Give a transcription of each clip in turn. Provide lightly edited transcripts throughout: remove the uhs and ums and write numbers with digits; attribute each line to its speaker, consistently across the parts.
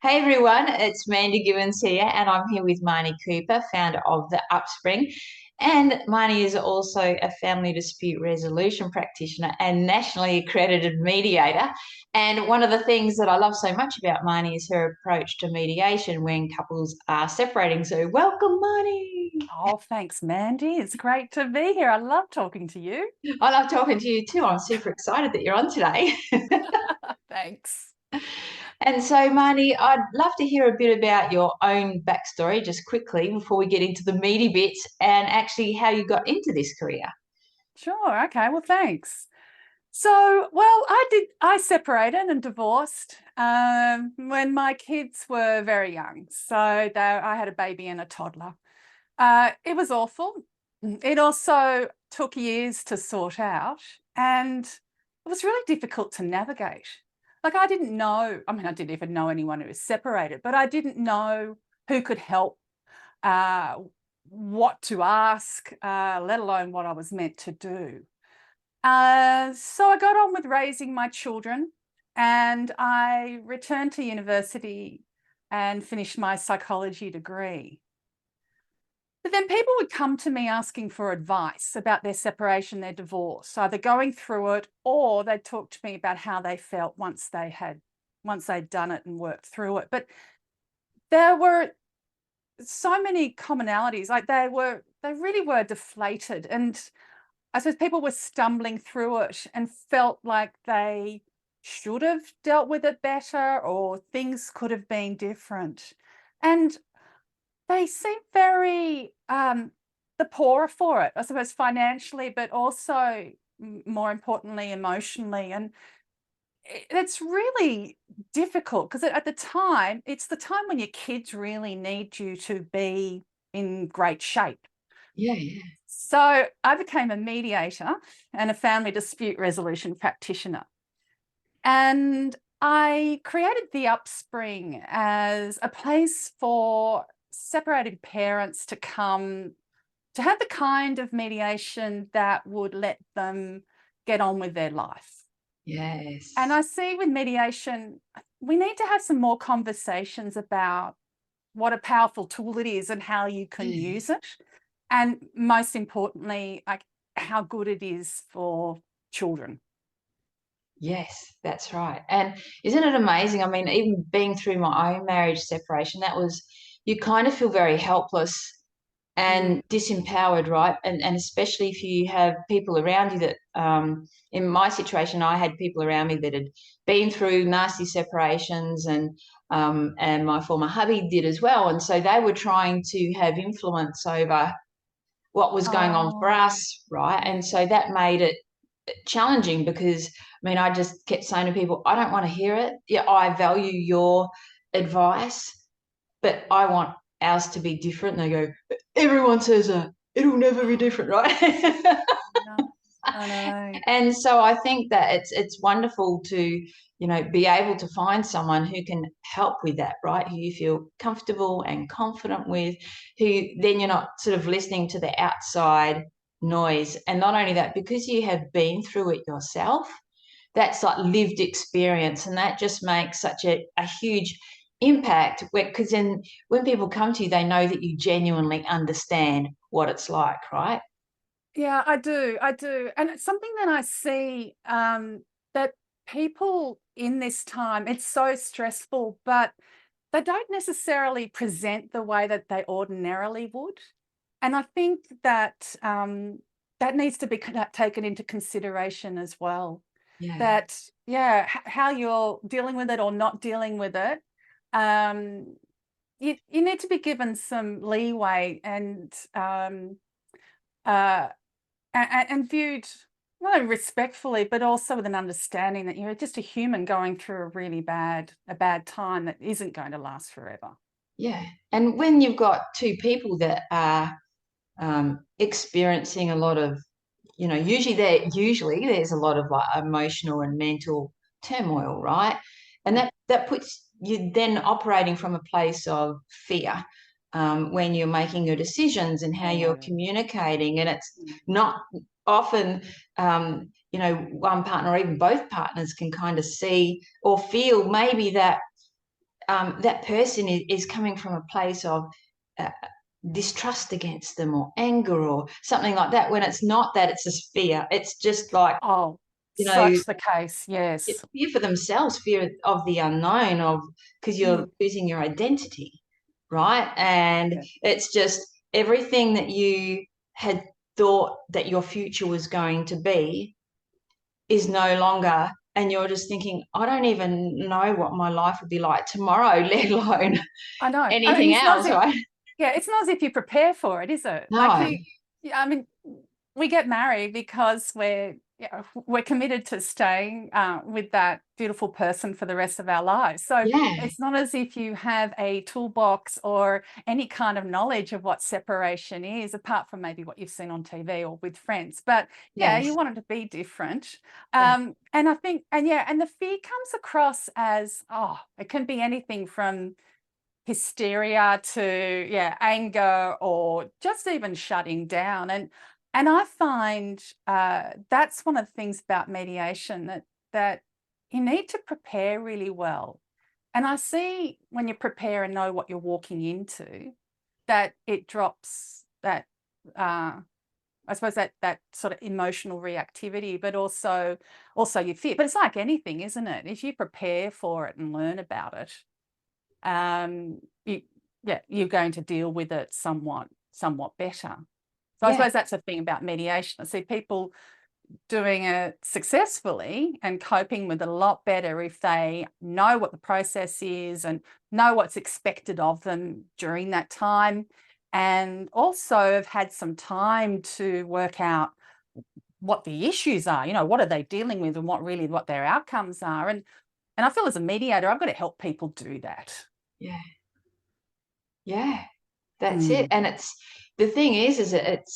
Speaker 1: Hey everyone, it's Mandy Gibbons here, and I'm here with Marnie Cooper, founder of the Upspring. And Marnie is also a family dispute resolution practitioner and nationally accredited mediator. And one of the things that I love so much about Marnie is her approach to mediation when couples are separating. So, welcome, Marnie.
Speaker 2: Oh, thanks, Mandy. It's great to be here. I love talking to you.
Speaker 1: I love talking to you too. I'm super excited that you're on today.
Speaker 2: Thanks.
Speaker 1: And so, Marnie, I'd love to hear a bit about your own backstory, just quickly, before we get into the meaty bits and actually how you got into this career.
Speaker 2: Sure. Okay. Well, thanks. I separated and divorced when my kids were very young. I had a baby and a toddler. It was awful. It also took years to sort out, and it was really difficult to navigate. Like, I didn't know, I didn't even know anyone who was separated, but I didn't know who could help, uh, what to ask, let alone what I was meant to do. So I got on with raising my children, and I returned to university and finished my psychology degree. But then people would come to me asking for advice about their separation, their divorce, either going through it, or they'd talk to me about how they felt once they'd done it and worked through it. But there were so many commonalities. Like, they really were deflated. And I suppose people were stumbling through it and felt like they should have dealt with it better, or things could have been different. And they seem very the poorer for it, I suppose, financially, but also more importantly, emotionally. And it's really difficult because at the time, it's the time when your kids really need you to be in great shape.
Speaker 1: Yeah, yeah.
Speaker 2: So I became a mediator and a family dispute resolution practitioner. And I created the Upspring as a place for separated parents to come to have the kind of mediation that would let them get on with their life. And
Speaker 1: Yes.
Speaker 2: I see with mediation, we need to have some more conversations about what a powerful tool it is and how you can
Speaker 1: Yeah.
Speaker 2: use it. And most importantly, like, how good it is for children.
Speaker 1: Yes, that's right. And isn't it amazing? I mean, even being through my own marriage separation, you kind of feel very helpless
Speaker 2: Mm.
Speaker 1: and disempowered, right? And especially if you have people around you that, in my situation, I had people around me that had been through nasty separations, and my former hubby did as well. And so they were trying to have influence over what was going on for
Speaker 2: Oh,
Speaker 1: us, right?
Speaker 2: yeah.
Speaker 1: And so that made it challenging because I mean, I just kept saying to people, I don't want to hear it. Yeah, I value your advice, but I want ours to be different. And they go, everyone says that. It'll never be different, right?
Speaker 2: No, I know.
Speaker 1: And so I think that it's wonderful to, be able to find someone who can help with that, right? Who you feel comfortable and confident with, who then you're not sort of listening to the outside noise. And not only that, because you have been through it yourself, that's like lived experience, and that just makes such a huge impact, because then when people come to you, they know that you genuinely understand what it's like, right?
Speaker 2: Yeah, I do. I do. And it's something that I see, that people in this time, it's so stressful, but they don't necessarily present the way that they ordinarily would. And I think that that needs to be taken into consideration as well.
Speaker 1: Yeah.
Speaker 2: That, yeah, how you're dealing with it or not dealing with it, um, you need to be given some leeway and uh, and viewed not only respectfully, but also with an understanding that you're just a human going through a bad time that isn't going to last forever.
Speaker 1: Yeah. And when you've got two people that are experiencing a lot of, usually there's a lot of like emotional and mental turmoil, right? And
Speaker 2: Yeah.
Speaker 1: that puts you then operating from a place of fear, when you're making your decisions and how you're
Speaker 2: Yeah.
Speaker 1: communicating. And it's
Speaker 2: Mm.
Speaker 1: not often, one partner or even both partners can kind of see or feel maybe that that person is coming from a place of distrust against them or anger or something like that, when it's not that, it's just fear. It's just like,
Speaker 2: Oh,
Speaker 1: you know,
Speaker 2: such the case, yes.
Speaker 1: fear for themselves, fear of the unknown, of because you're losing your identity, right? And it's just everything that you had thought that your future was going to be is no longer, and you're just thinking, I don't even know what my life would be like tomorrow, let alone
Speaker 2: I know.
Speaker 1: anything else, right?
Speaker 2: Yeah, it's not as if you prepare for it, is it?
Speaker 1: No.
Speaker 2: Like I mean, we get married because we're committed to staying with that beautiful person for the rest of our lives. So it's not as if you have a toolbox or any kind of knowledge of what separation is, apart from maybe what you've seen on TV or with friends. But yeah, you want it to be different. And I think, and the fear comes across as, it can be anything from hysteria to anger, or just even shutting down. And I find that's one of the things about mediation, that you need to prepare really well. And I see when you prepare and know what you're walking into, that it drops that I suppose that sort of emotional reactivity, but also your fear. But it's like anything, isn't it? If you prepare for it and learn about it, you're going to deal with it somewhat better. So I suppose that's the thing about mediation. I see people doing it successfully and coping with it a lot better if they know what the process is and know what's expected of them during that time, and also have had some time to work out what the issues are, what are they dealing with, and what their outcomes are. And I feel as a mediator, I've got to help people do that.
Speaker 1: Yeah, that's it. And it's, the thing is it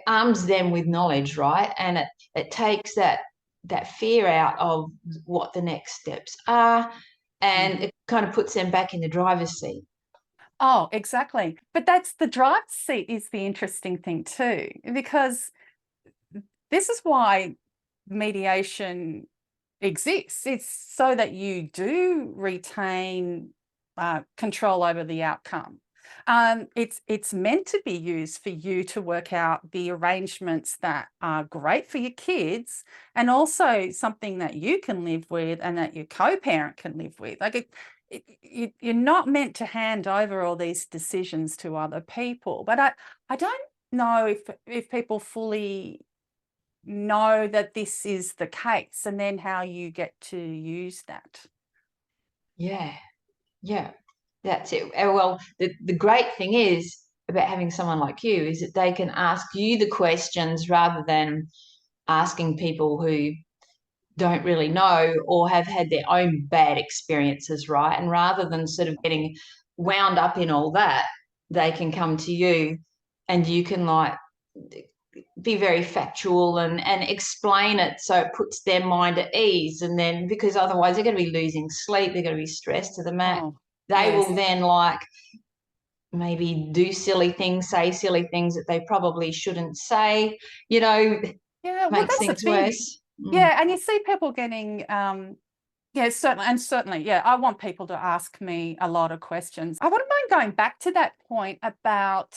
Speaker 1: arms them with knowledge, right? And it takes that fear out of what the next steps are, and it kind of puts them back in the driver's seat.
Speaker 2: Oh, exactly. But that's the driver's seat is the interesting thing too, because this is why mediation exists. It's so that you do retain control over the outcome. It's meant to be used for you to work out the arrangements that are great for your kids, and also something that you can live with and that your co-parent can live with. Like you're not meant to hand over all these decisions to other people. But I don't know if people fully know that this is the case, and then how you get to use that.
Speaker 1: Yeah, that's it. Well, the great thing is about having someone like you is that they can ask you the questions rather than asking people who don't really know or have had their own bad experiences, right? And rather than sort of getting wound up in all that, they can come to you and you can like be very factual and explain it so it puts their mind at ease. And then, because otherwise they're going to be losing sleep, they're going to be stressed to the max. They will then like maybe do silly things, say silly things that they probably shouldn't say, makes things worse.
Speaker 2: Yeah, and you see people getting certainly, I want people to ask me a lot of questions. I wouldn't mind going back to that point about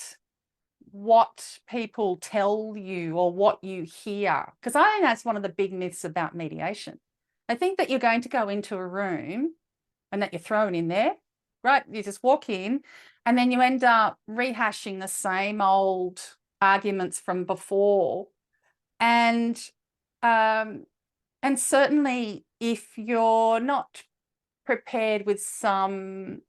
Speaker 2: what people tell you or what you hear, because I think that's one of the big myths about mediation. I think that you're going to go into a room and that you're thrown in there, right? You just walk in and then you end up rehashing the same old arguments from before. And certainly if you're not prepared with some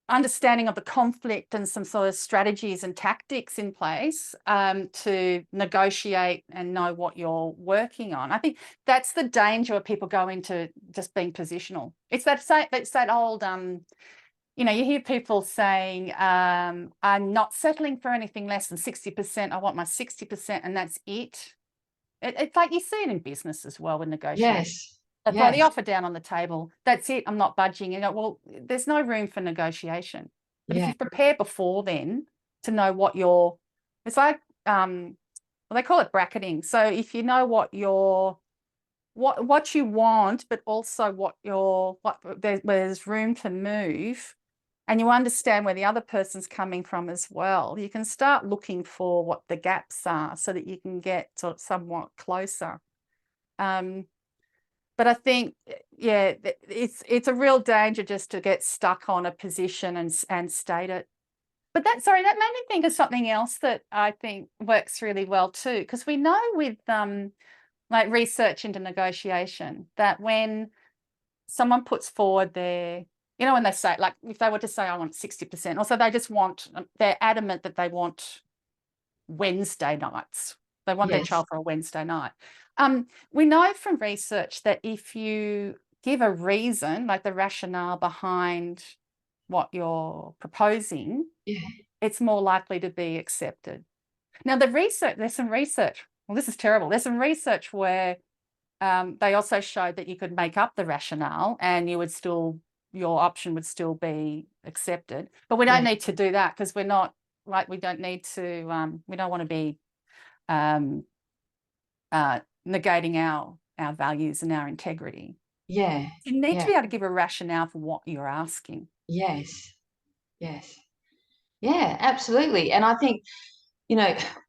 Speaker 2: understanding of the conflict and some sort of strategies and tactics in place to negotiate and know what you're working on, I think that's the danger of people go into just being positional. It's that old, you hear people saying, I'm not settling for anything less than 60%. I want my 60% and that's it. It's like you see it in business as well with negotiations. They throw the offer down on the table. That's it. I'm not budging. Well, there's no room for negotiation. But if you prepare before then to know what it's like, they call it bracketing. So if you know what your what you want, but also there's room to move, and you understand where the other person's coming from as well, you can start looking for what the gaps are so that you can get sort of somewhat closer. But I think, yeah, it's a real danger just to get stuck on a position and state it. But that made me think of something else that I think works really well too, because we know with like research into negotiation that when someone puts forward their, when they say, like, if they were to say, I want 60%, or so they just want, they're adamant that they want Wednesday nights. They want their child for a Wednesday night. We know from research that if you give a reason, like the rationale behind what you're proposing, it's more likely to be accepted. Now, there's some research. Well, this is terrible. There's some research where they also showed that you could make up the rationale and your option would still be accepted. But we don't need to do that, because we're not, like, we don't need to, we don't want to be negating our values and our integrity. You need to be able to give a rationale for what you're asking.
Speaker 1: Yes. Yeah, absolutely. And I think,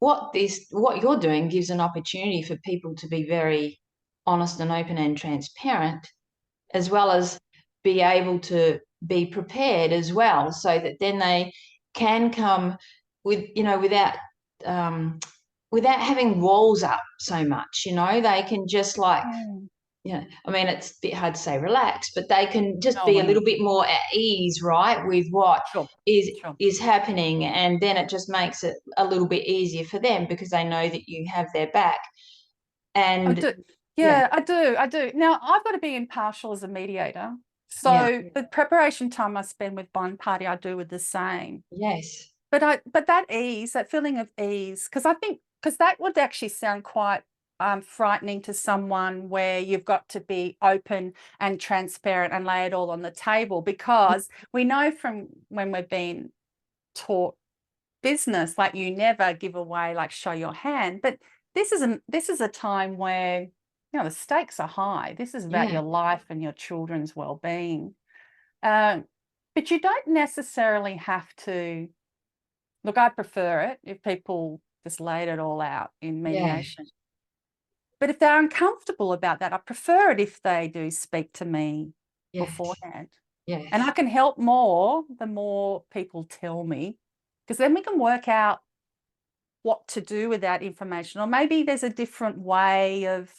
Speaker 1: what you're doing gives an opportunity for people to be very honest and open and transparent, as well as be able to be prepared as well, so that then they can come with, without having walls up so much, they can just, like, I mean, it's a bit hard to say relax, but they can just be a little bit more at ease, right, with what is happening. And then it just makes it a little bit easier for them, because they know that you have their back. And
Speaker 2: I do. Now, I've got to be impartial as a mediator. So the preparation time I spend with one party, I do with the same.
Speaker 1: Yes.
Speaker 2: But that ease, that feeling of ease, because that would actually sound quite frightening to someone, where you've got to be open and transparent and lay it all on the table, because we know from when we've been taught business, like, you never give away, like, show your hand. But this is a time where, the stakes are high. This is about your life and your children's well-being. But you don't necessarily have to. Look, I prefer it if people just laid it all out in mediation. But if they're uncomfortable about that, I prefer it if they do speak to me beforehand. And I can help more the more people tell me, because then we can work out what to do with that information. Or maybe there's a different way of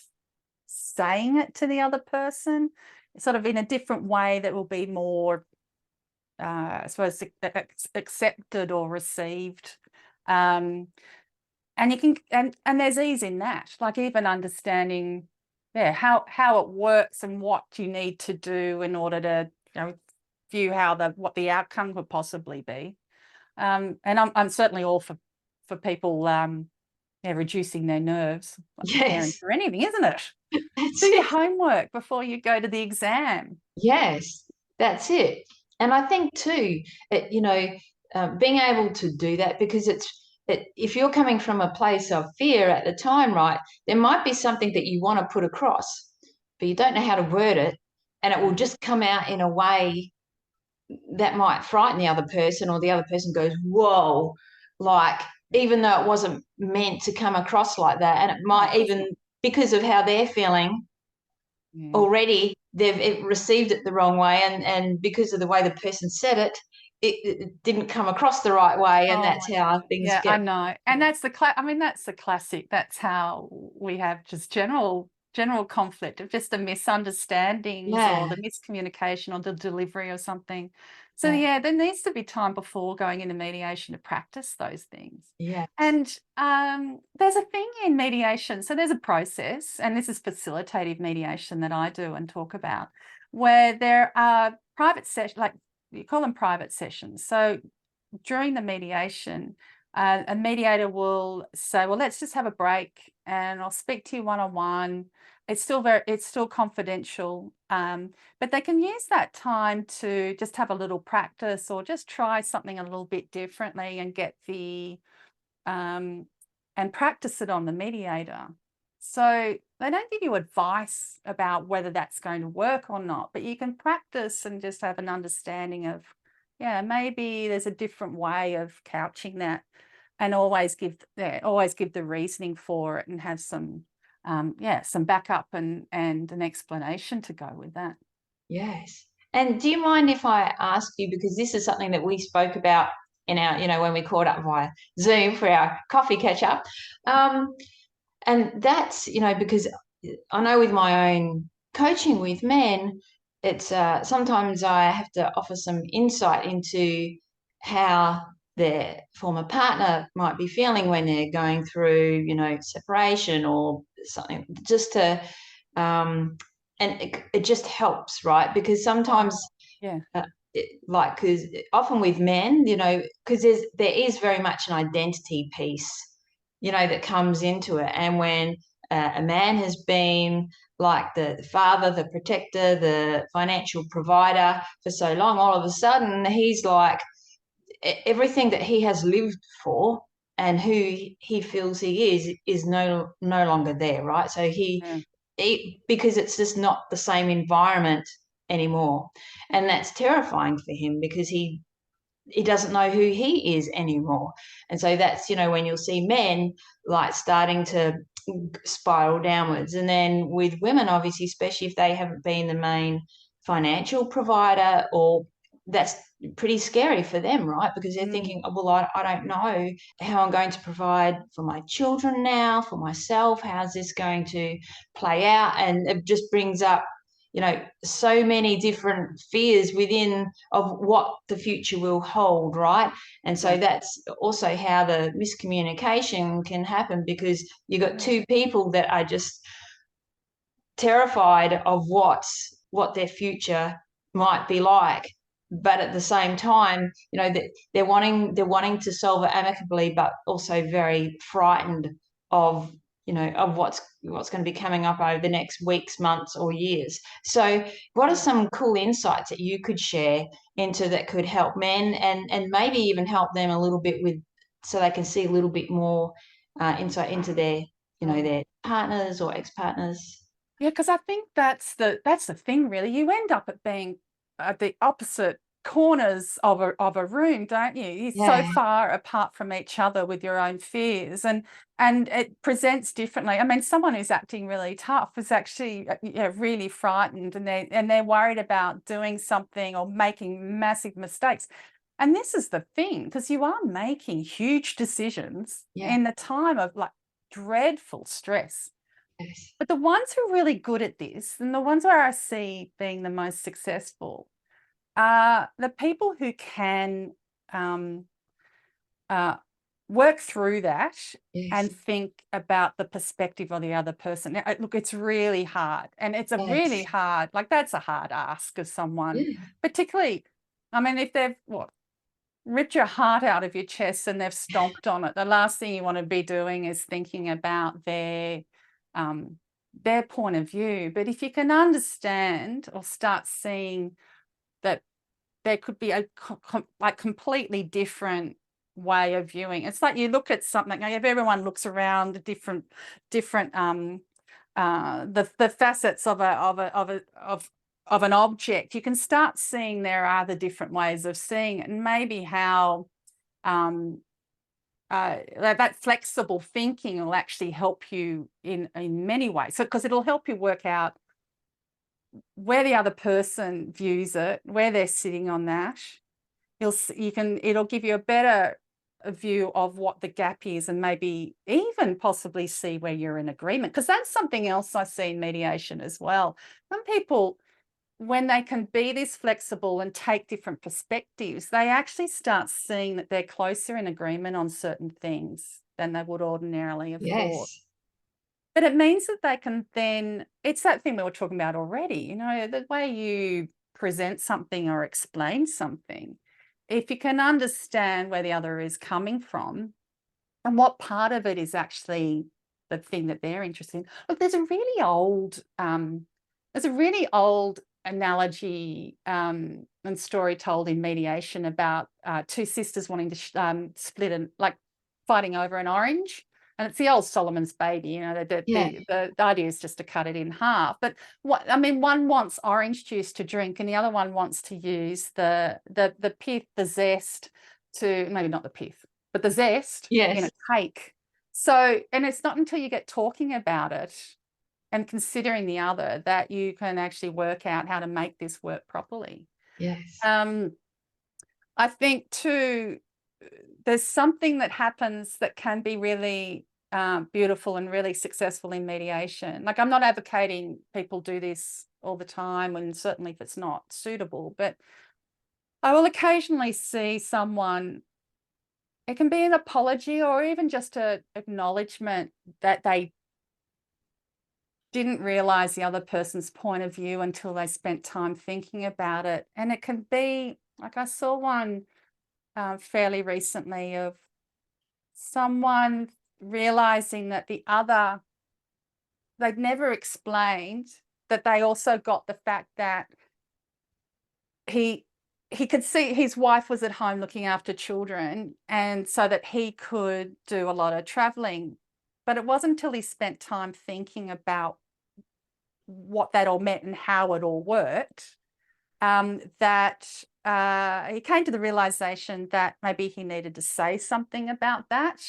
Speaker 2: saying it to the other person, sort of in a different way that will be more, I suppose, accepted or received. And you can, and there's ease in that, like, even understanding, how it works and what you need to do in order to, view what the outcome could possibly be. And I'm certainly all for people, reducing their nerves. Preparing for anything, isn't it? Do your homework before you go to the exam.
Speaker 1: Yes, that's it. And I think too, being able to do that, because if you're coming from a place of fear at the time, right, there might be something that you want to put across, but you don't know how to word it, and it will just come out in a way that might frighten the other person, or the other person goes, whoa, like, even though it wasn't meant to come across like that. And it might, even because of how they're feeling already, they've received it the wrong way, and because of the way the person said it, it didn't come across the right way, and that's how things get.
Speaker 2: I know. And that's the that's the classic. That's how we have just general conflict, of just the misunderstandings or the miscommunication or the delivery or something. So there needs to be time before going into mediation to practice those things. And there's a thing in mediation. So there's a process, and this is facilitative mediation that I do and talk about, where there are private sessions, like, you call them private sessions. So during the mediation, a mediator will say, well, let's just have a break and I'll speak to you one-on-one. It's still confidential, but they can use that time to just have a little practice, or just try something a little bit differently and get and practice it on the mediator. So They don't give you advice about whether that's going to work or not, but you can practice and just have an understanding of, yeah, maybe there's a different way of couching that, and always give the reasoning for it and have some, some backup and an explanation to go with that.
Speaker 1: Yes. And do you mind if I ask you, because this is something that we spoke about in our, when we caught up via Zoom for our coffee catch up. And that's, because I know with my own coaching with men, it's sometimes I have to offer some insight into how their former partner might be feeling when they're going through, separation or something, just to, and it just helps, right? Because sometimes, because often with men, because there is very much an identity piece, that comes into it. And when a man has been like the father, the protector, the financial provider for so long, all of a sudden he's like, everything that he has lived for and who he feels he is no longer there, right? So because it's just not the same environment anymore. And that's terrifying for him, because he doesn't know who he is anymore. And so that's, when you'll see men like starting to spiral downwards. And then with women, obviously, especially if they haven't been the main financial provider, or that's pretty scary for them, right? Because they're thinking, oh, well, I don't know how I'm going to provide for my children now, for myself. How's this going to play out? And it just brings up, so many different fears within of what the future will hold, right? And so that's also how the miscommunication can happen, because you've got two people that are just terrified of what their future might be like, but at the same time, they're wanting to solve it amicably, but also very frightened of of what's going to be coming up over the next weeks, months, or years. So what are some cool insights that you could share into that could help men, and maybe even help them a little bit with, so they can see a little bit more insight into their their partners or ex-partners?
Speaker 2: Yeah, because I think that's the thing, really. You end up at being at the opposite corners of a room, don't you? You're so far apart from each other with your own fears, and it presents differently. I mean, someone who's acting really tough is actually really frightened, and they're worried about doing something or making massive mistakes. And this is the thing, because you are making huge decisions in the time of like dreadful stress. But the ones who are really good at this, and the ones where I see being the most successful, are the people who can work through that and think about the perspective of the other person. Now, look, it's really hard, and it's a really hard, like that's a hard ask of someone, particularly, I mean, if they've ripped your heart out of your chest and they've stomped on it, the last thing you want to be doing is thinking about their point of view. But if you can understand or start seeing that there could be a completely different way of viewing, it's like you look at something, like if everyone looks around the different the facets of an object, you can start seeing there are other different ways of seeing it, and maybe how that flexible thinking will actually help you in many ways. So, because it'll help you work out where the other person views it, where they're sitting on that. It'll give you a better view of what the gap is, and maybe even possibly see where you're in agreement. Because that's something else I see in mediation as well. Some people, when they can be this flexible and take different perspectives, they actually start seeing that they're closer in agreement on certain things than they would ordinarily have thought. But it means that they can then, it's that thing we were talking about already, the way you present something or explain something, if you can understand where the other is coming from and what part of it is actually the thing that they're interested in. Look, there's a really old analogy and story told in mediation about two sisters wanting to split and like fighting over an orange. and it's the old Solomon's baby, you know, the idea is just to cut it in half. But I mean, one wants orange juice to drink and the other one wants to use the pith, the zest to, maybe not the pith, but the zest in a cake. So, and it's not until you get talking about it and considering the other that you can actually work out how to make this work properly.
Speaker 1: Yes.
Speaker 2: I think too, there's something that happens that can be really beautiful and really successful in mediation. Like, I'm not advocating people do this all the time, and certainly if it's not suitable, but I will occasionally see someone, it can be an apology or even just an acknowledgement that they didn't realize the other person's point of view until they spent time thinking about it. And it can be, like, I saw one fairly recently of someone realizing that the other, they'd never explained that they also got the fact that he could see his wife was at home looking after children, and so that he could do a lot of traveling. But it wasn't until he spent time thinking about what that all meant and how it all worked that he came to the realization that maybe he needed to say something about that.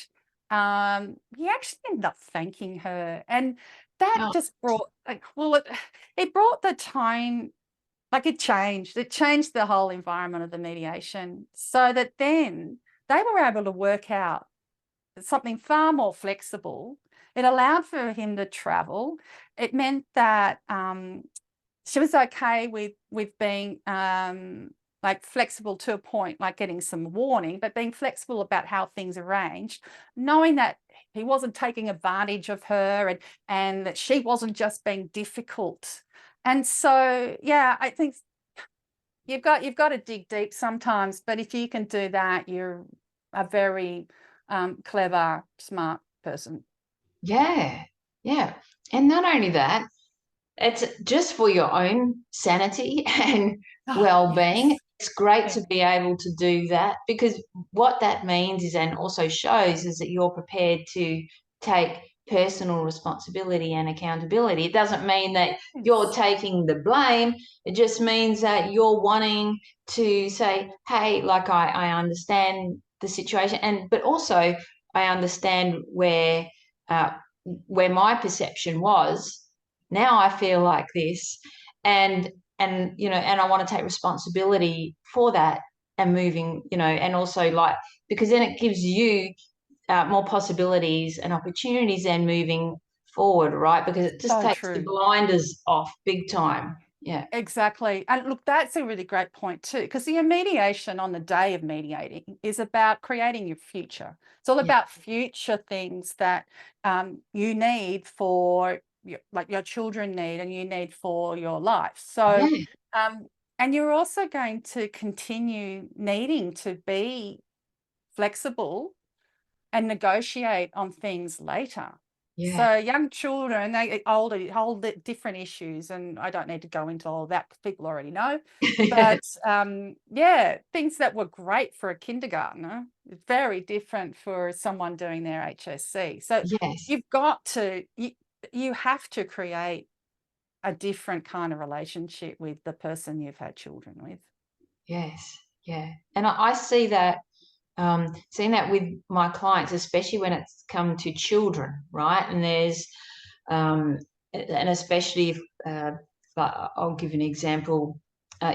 Speaker 2: He actually ended up thanking her, and that just brought, like, well, it brought the tone, like it changed the whole environment of the mediation, so that then they were able to work out something far more flexible. It allowed for him to travel. It meant that she was okay with being like flexible to a point, like getting some warning, but being flexible about how things arranged, knowing that he wasn't taking advantage of her and that she wasn't just being difficult. And so, yeah, I think you've got to dig deep sometimes, but if you can do that, you're a very clever, smart person.
Speaker 1: Yeah. And not only that, it's just for your own sanity and well-being. Yes. It's great to be able to do that, because what that means is, and also shows, is that you're prepared to take personal responsibility and accountability. It doesn't mean that you're taking the blame. It just means that you're wanting to say, hey, like, I understand the situation, but also I understand where my perception was. Now I feel like this, and you know, and I want to take responsibility for that, and moving, you know, and also, like, because then it gives you more possibilities and opportunities and moving forward, right? Because it just takes the blinders off big time. Yeah,
Speaker 2: exactly. And look, that's a really great point too, because the mediation on the day of mediating is about creating your future. It's all about future things that you need for your children need, and you need for your life. So and you're also going to continue needing to be flexible and negotiate on things later. So young children, they hold different issues, and I don't need to go into all that because people already know. But yeah, things that were great for a kindergartner, very different for someone doing their HSC. So you've got to, you have to create a different kind of relationship with the person you've had children with.
Speaker 1: Yes, and I see that. Seeing that with my clients, especially when it's come to children, right? And there's, and especially if, I'll give an example,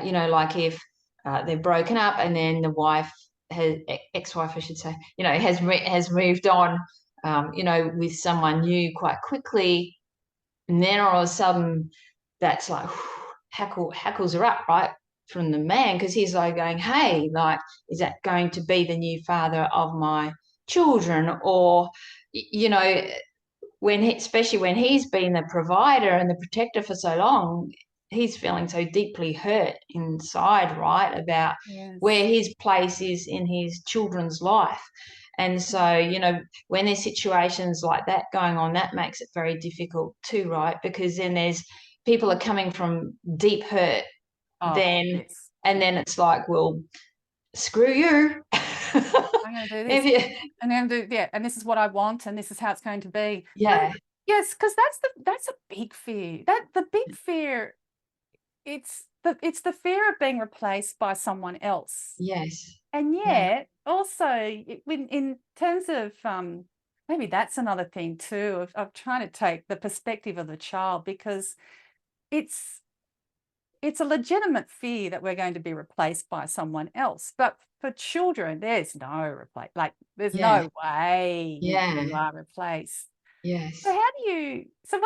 Speaker 1: you know, like if they're broken up and then the wife ex-wife, I should say, you know, has moved on, you know, with someone new quite quickly, and then all of a sudden that's like, hackles are up, right? From the man, because he's like going, hey, like, is that going to be the new father of my children? Or, you know, especially when he's been the provider and the protector for so long, he's feeling so deeply hurt inside, right, about where his place is in his children's life. And so, you know, when there's situations like that going on, that makes it very difficult too, right? Because then there's people are coming from deep hurt, and then it's like, well, screw you.
Speaker 2: I'm going to do
Speaker 1: If
Speaker 2: this.
Speaker 1: you,
Speaker 2: And then and this is what I want, and this is how it's going to be.
Speaker 1: yeah.
Speaker 2: Yes, because that's a big fear. The big fear, it's the fear of being replaced by someone else.
Speaker 1: Yes.
Speaker 2: And
Speaker 1: Yeah.
Speaker 2: yet also in terms of maybe that's another thing too of trying to take the perspective of the child, because it's a legitimate fear that we're going to be replaced by someone else. But for children, there's no there's
Speaker 1: Yeah.
Speaker 2: no way you
Speaker 1: Yeah.
Speaker 2: are replaced.
Speaker 1: Yes.
Speaker 2: So what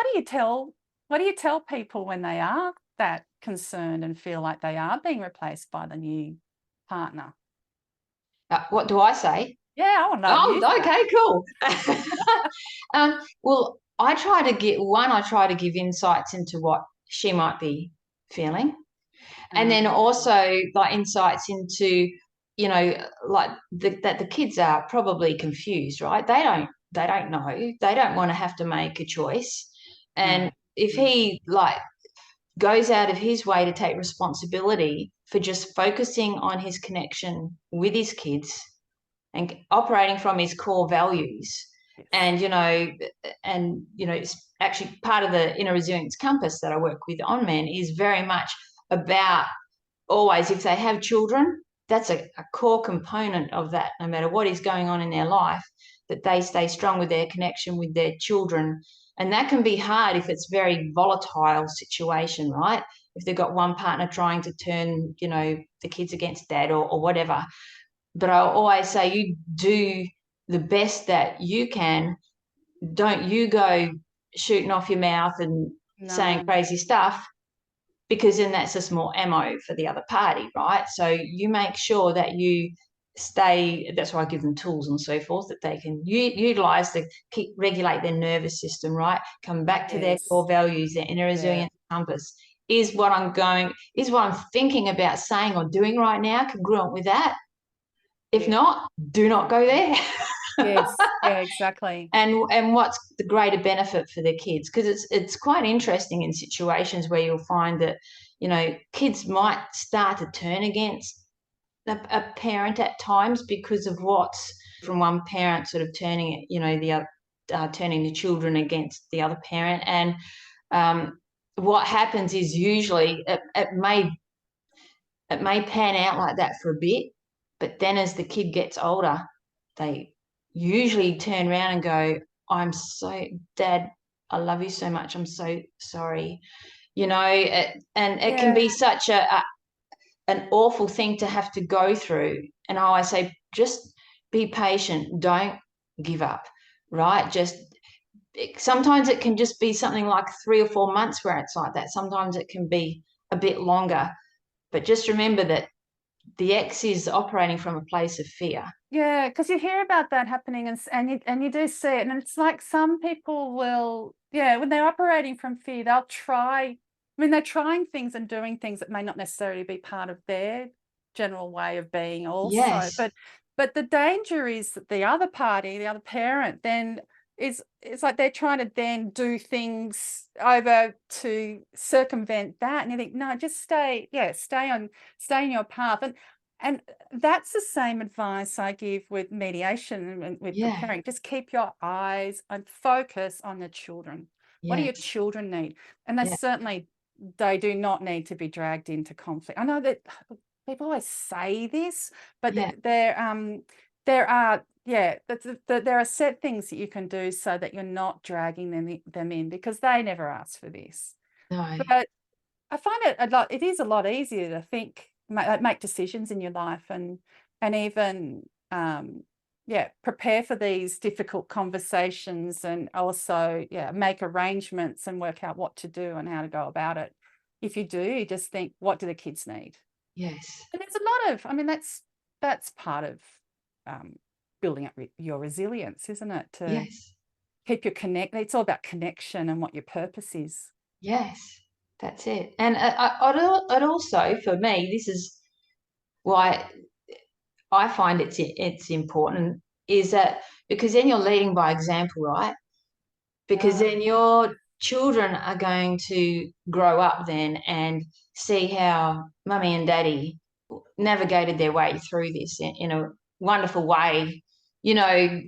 Speaker 2: do you tell people when they are that concerned and feel like they are being replaced by the new partner?
Speaker 1: What do I say?
Speaker 2: Yeah, I want to know what you
Speaker 1: Okay, cool. Well, I try to give insights into what she might be feeling. And then also like insights into, you know, like that the kids are probably confused, right? They don't know. They don't want to have to make a choice. And if he like goes out of his way to take responsibility for just focusing on his connection with his kids and operating from his core values, and it's actually part of the inner resilience compass that I work with on men is very much about always, if they have children, that's a core component of that, no matter what is going on in their life, that they stay strong with their connection with their children. And that can be hard if it's very volatile situation, right? If they've got one partner trying to turn, the kids against dad or whatever. But I always say you do the best that you can. Don't you go shooting off your mouth and saying crazy stuff, because then that's just more ammo for the other party, right? So you make sure that you stay, that's why I give them tools and so forth, that they can utilize to regulate their nervous system, right? Come back to their core values, their inner resilience compass. Is what I'm thinking about saying or doing right now congruent with that? If not, do not go there.
Speaker 2: Yes, yeah, exactly.
Speaker 1: And what's the greater benefit for the kids? Because it's quite interesting in situations where you'll find that, kids might start to turn against a parent at times because of what's from one parent sort of turning it, turning the children against the other parent. And what happens is usually it may pan out like that for a bit, but then as the kid gets older, they usually turn around and go, Dad, I love you so much. I'm so sorry. And it can be such an awful thing to have to go through. And I always say, just be patient. Don't give up, right? Sometimes it can just be something like 3 or 4 months where it's like that. Sometimes it can be a bit longer. But just remember that the ex is operating from a place of fear.
Speaker 2: Yeah, because you hear about that happening and you do see it. And it's like some people will, when they're operating from fear, they're trying things and doing things that may not necessarily be part of their general way of being also.
Speaker 1: Yes.
Speaker 2: But the danger is that the other party, the other parent, then it's like they're trying to then do things over to circumvent that. And you think, no, just stay in your path. And that's the same advice I give with mediation and with preparing. Just keep your eyes and focus on the children. What do your children need? And they do not need to be dragged into conflict. I know that people always say this, but there are set things that you can do so that you're not dragging them in, because they never asked for this.
Speaker 1: No.
Speaker 2: But I find it is a lot easier to think, make decisions in your life and even prepare for these difficult conversations, and also make arrangements and work out what to do and how to go about it. If you do, you just think, what do the kids need?
Speaker 1: Yes.
Speaker 2: And there's a lot of, that's part of building up your resilience, isn't it? To keep your it's all about connection and what your purpose is.
Speaker 1: Yes, that's it. And it also, for me, this is why I find it's important, is that because then you're leading by example, right? Because then your children are going to grow up then and see how mummy and daddy navigated their way through this in a wonderful way, you know,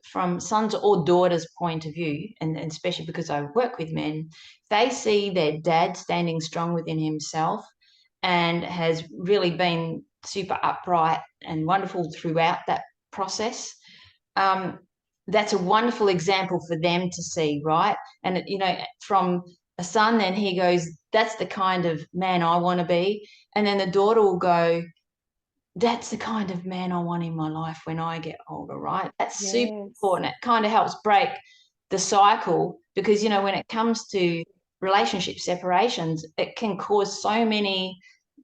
Speaker 1: from sons or daughters' point of view, and especially because I work with men, they see their dad standing strong within himself and has really been super upright and wonderful throughout that process. That's a wonderful example for them to see, right? And, you know, from a son, then he goes, that's the kind of man I want to be. And then the daughter will go, that's the kind of man I want in my life when I get older, right? That's super important. It kind of helps break the cycle because, you know, when it comes to relationship separations, it can cause so many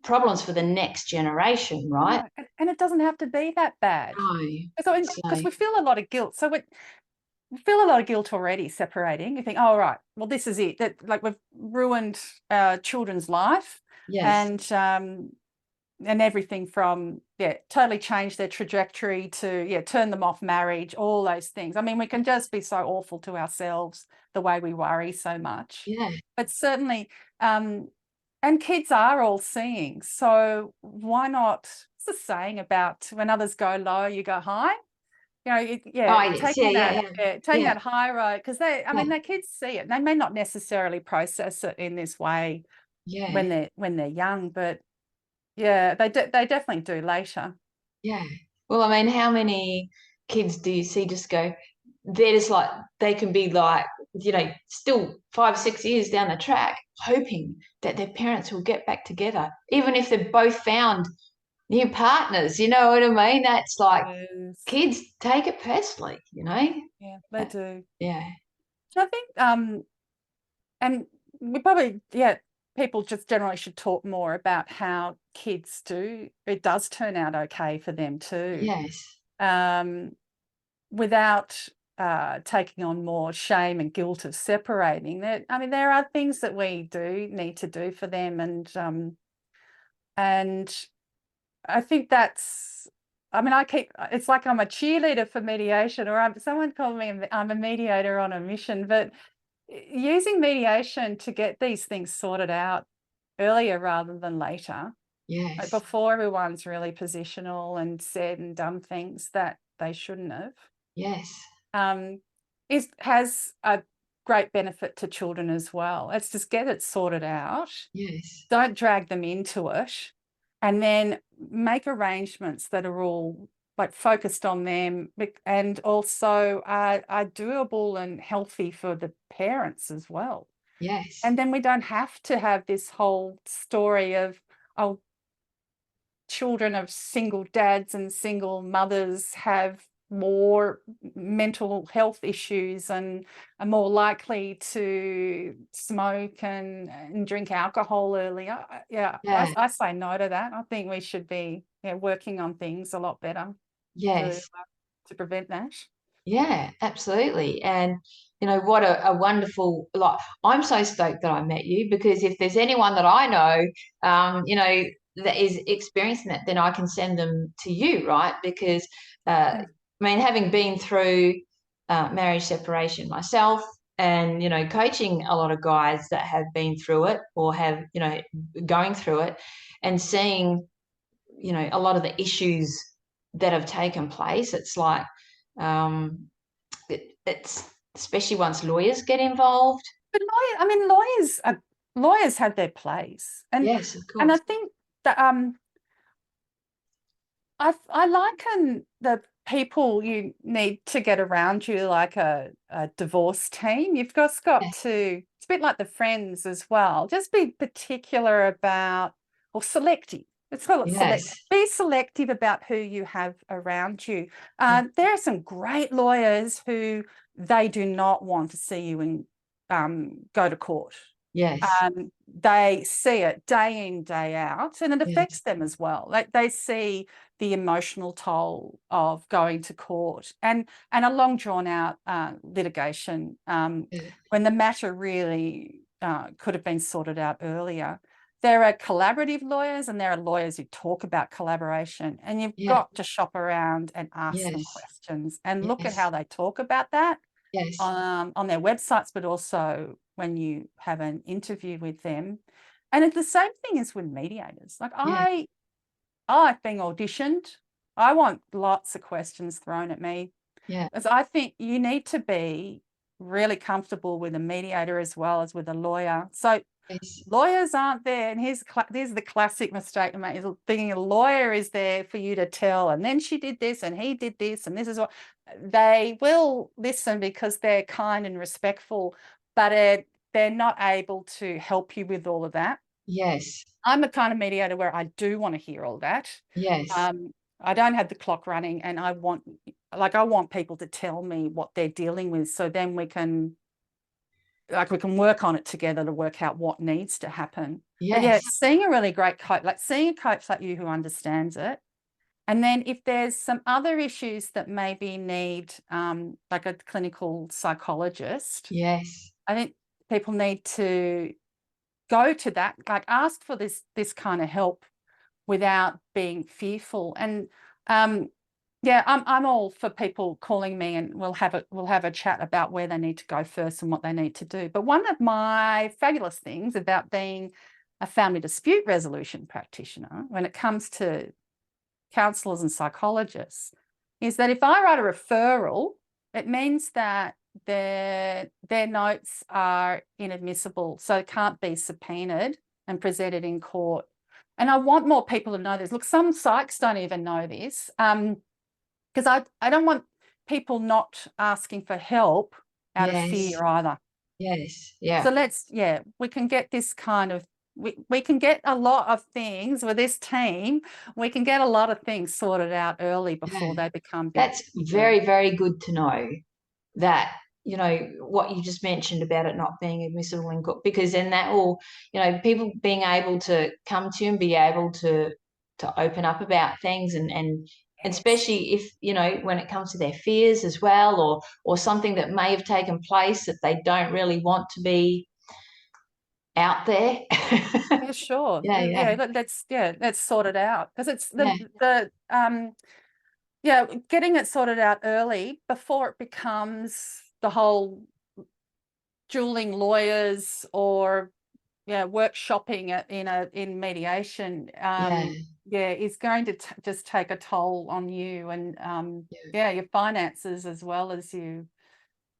Speaker 1: problems for the next generation, right?
Speaker 2: And it doesn't have to be that bad.
Speaker 1: No.
Speaker 2: Because we feel a lot of guilt. So we feel a lot of guilt already separating. You think, oh, right, well, this is it. That, like, we've ruined our children's life.
Speaker 1: Yes.
Speaker 2: And everything from, totally change their trajectory to, turn them off marriage, all those things. I mean, we can just be so awful to ourselves the way we worry so much.
Speaker 1: Yeah.
Speaker 2: But certainly, and kids are all seeing. So why not, it's the saying about when others go low, you go high. You know, taking that high road, because I mean, the kids see it. They may not necessarily process it in this way when they're young, but they definitely do later. Yeah.
Speaker 1: Well, I mean, how many kids do you see just go, they're just like, they can be like, you know, still 5 or 6 years down the track, hoping that their parents will get back together, even if they've both found new partners, you know what I mean? That's like, kids take it personally, you know?
Speaker 2: Yeah, they do.
Speaker 1: Yeah.
Speaker 2: So I think, and we probably, people just generally should talk more about how kids it does turn out okay for them too.
Speaker 1: Yes.
Speaker 2: Without taking on more shame and guilt of separating. I mean, there are things that we do need to do for them, and I think that's, I mean, it's like I'm a cheerleader for mediation, or someone called me, I'm a mediator on a mission, but using mediation to get these things sorted out earlier rather than later.
Speaker 1: Yes.
Speaker 2: Like before everyone's really positional and said and done things that they shouldn't have.
Speaker 1: Yes.
Speaker 2: Has a great benefit to children as well. Let's just get it sorted out.
Speaker 1: Yes.
Speaker 2: Don't drag them into it, and then make arrangements that are all like focused on them and also are doable and healthy for the parents as well.
Speaker 1: Yes.
Speaker 2: And then we don't have to have this whole story of, oh, children of single dads and single mothers have more mental health issues and are more likely to smoke and drink alcohol earlier. I say no to that. I think we should be working on things a lot better.
Speaker 1: Yes.
Speaker 2: To prevent that.
Speaker 1: Yeah, absolutely. And you know what a wonderful, like, I'm so stoked that I met you, because if there's anyone that I know, you know, that is experiencing that, then I can send them to you, right? Because I mean, having been through marriage separation myself, and you know, coaching a lot of guys that have been through it or have, you know, going through it, and seeing, you know, a lot of the issues that have taken place, it's like, it's especially once lawyers get involved.
Speaker 2: But lawyers have their place, and
Speaker 1: yes, of course.
Speaker 2: And I think that I liken the people you need to get around you like a divorce team. You've got to, it's a bit like the friends as well. Just be particular about, or selective. Let's call it selective. Be selective about who you have around you. There are some great lawyers who they do not want to see you go to court.
Speaker 1: Yes.
Speaker 2: They see it day in, day out, and it affects them as well. Like they see the emotional toll of going to court and a long drawn out litigation when the matter really could have been sorted out earlier. There are collaborative lawyers and there are lawyers who talk about collaboration, and you've got to shop around and ask them questions and look at how they talk about that on their websites, but also when you have an interview with them. And it's the same thing as with mediators. Like I like being auditioned. I want lots of questions thrown at me.
Speaker 1: Yeah.
Speaker 2: Because I think you need to be really comfortable with a mediator as well as with a lawyer. So
Speaker 1: Yes.
Speaker 2: lawyers aren't there, and here's the classic mistake to make, is thinking a lawyer is there for you to tell, and then she did this and he did this and this is what. They will listen because they're kind and respectful, but they're not able to help you with all of that.
Speaker 1: Yes.
Speaker 2: I'm the kind of mediator where I do want to hear all that.
Speaker 1: Yes.
Speaker 2: I don't have the clock running, and I want people to tell me what they're dealing with, so then we can work on it together to work out what needs to happen.
Speaker 1: Yes.
Speaker 2: But yeah, seeing a really great coach, like seeing a coach like you who understands it. And then if there's some other issues that maybe need like a clinical psychologist,
Speaker 1: Yes.
Speaker 2: I think people need to go to that, like ask for this kind of help without being fearful. And yeah, I'm all for people calling me, and we'll have a chat about where they need to go first and what they need to do. But one of my fabulous things about being a family dispute resolution practitioner when it comes to counsellors and psychologists is that if I write a referral, it means that their notes are inadmissible, so it can't be subpoenaed and presented in court. And I want more people to know this. Look, some psychs don't even know this, because I don't want people not asking for help out of fear either.
Speaker 1: Yes. Yeah.
Speaker 2: So we can get this kind of, we can get a lot of things with this team. We can get a lot of things sorted out early before they become big.
Speaker 1: That's very, very good to know that, you know, what you just mentioned about it not being admissible in court, because then that will, you know, people being able to come to you and be able to open up about things, and especially if, you know, when it comes to their fears as well, or something that may have taken place that they don't really want to be out there.
Speaker 2: Yeah, sure. Let's sort it out, because it's getting it sorted out early before it becomes the whole dueling lawyers or workshopping in mediation. Is going to just take a toll on you and your finances, as well as you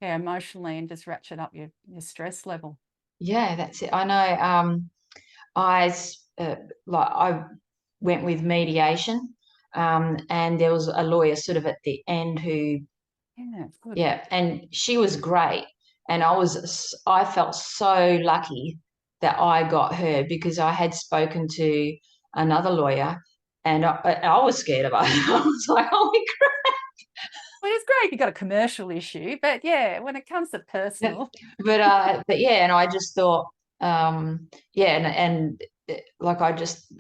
Speaker 2: emotionally, and just ratchet up your stress level.
Speaker 1: Yeah, that's it. I know. I went with mediation, and there was a lawyer sort of at the end who, and she was great, and I felt so lucky that I got her, because I had spoken to another lawyer, and I was scared of her. I was like, holy crap.
Speaker 2: Well, it's great if you've got a commercial issue, but yeah, when it comes to personal.
Speaker 1: But and I just thought, and like, I just,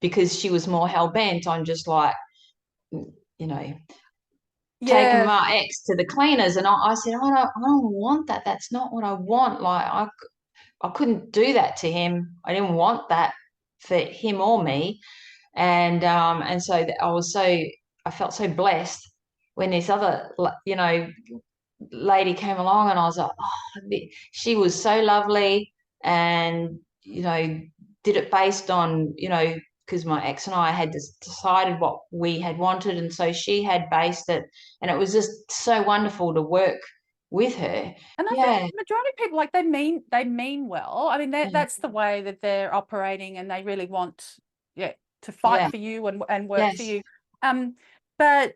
Speaker 1: because she was more hell-bent on just like, you know, taking my ex to the cleaners, and I said, I don't want that. That's not what I want. Like, I couldn't do that to him. I didn't want that for him or me. And so I felt so blessed when this other, you know, lady came along, and I was like, oh, she was so lovely, and, you know, did it based on, you know, because my ex and I had decided what we had wanted, and so she had based it, and it was just so wonderful to work with her.
Speaker 2: And I think the majority of people, like, they mean well. I mean, that's the way that they're operating, and they really want to fight for you and work for you. But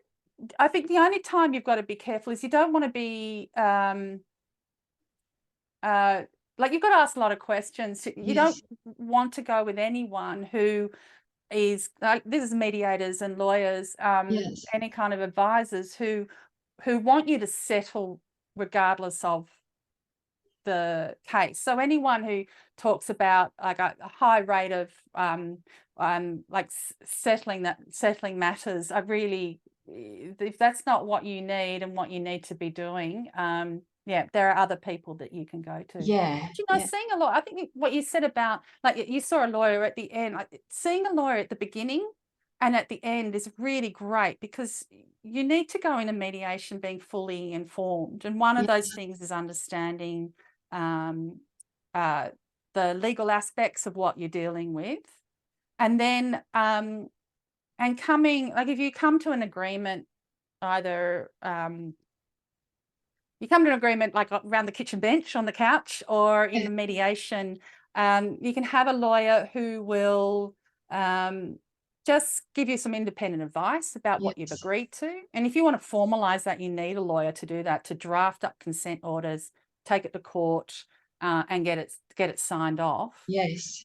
Speaker 2: I think the only time you've got to be careful is you don't want to be like, you've got to ask a lot of questions. You don't want to go with anyone who is this is mediators and lawyers, any kind of advisors who want you to settle regardless of the case. So anyone who talks about like a high rate of like settling matters, if that's not what you need and what you need to be doing, there are other people that you can go to. But, you know, seeing a lawyer, I think what you said about, like, you saw a lawyer at the end, like, seeing a lawyer at the beginning and at the end is really great, because you need to go into mediation being fully informed. And one of those things is understanding the legal aspects of what you're dealing with. And then And coming, like if you come to an agreement, either you come to an agreement like around the kitchen bench on the couch or in the mediation, you can have a lawyer who will just give you some independent advice about what you've agreed to. And if you want to formalize that, you need a lawyer to do that, to draft up consent orders, take it to court, and get it signed off.
Speaker 1: Yes.